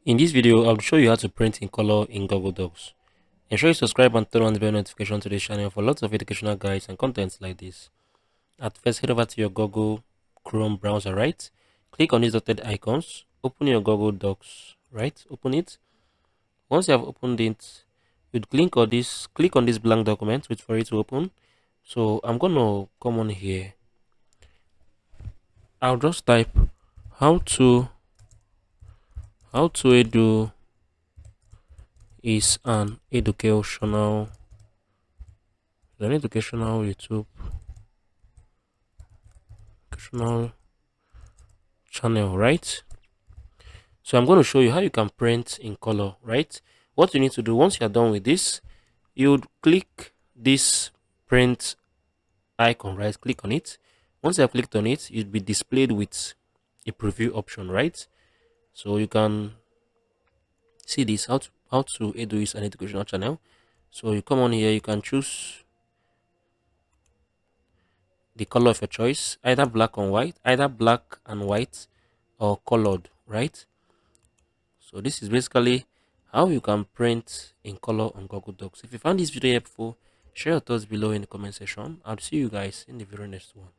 In this video, I'll show you how to print in color in Google Docs. Ensure you subscribe and turn on the bell notification to this channel for lots of educational guides and contents like this. At first, head over to your Google Chrome browser, right? Click on these dotted icons. Open your Google Docs, right? Open it. Once you have opened it, you'd click on this blank document, wait for it to open. So I'm gonna come on here. I'll just type how to edu is an educational YouTube educational channel, right? So I'm going to show you how you can print in color, right? What you need to do once you're done with this, you would click this print icon, right? Click on it. Once you have clicked on it, you'll be displayed with a preview option, right? So you can see this how to edu is an educational channel. So you come on here, you can choose the color of your choice, either black and white, or colored, right? So this is basically how you can print in color on Google Docs. If you found this video helpful, share your thoughts below in the comment section. I'll see you guys in the very next one.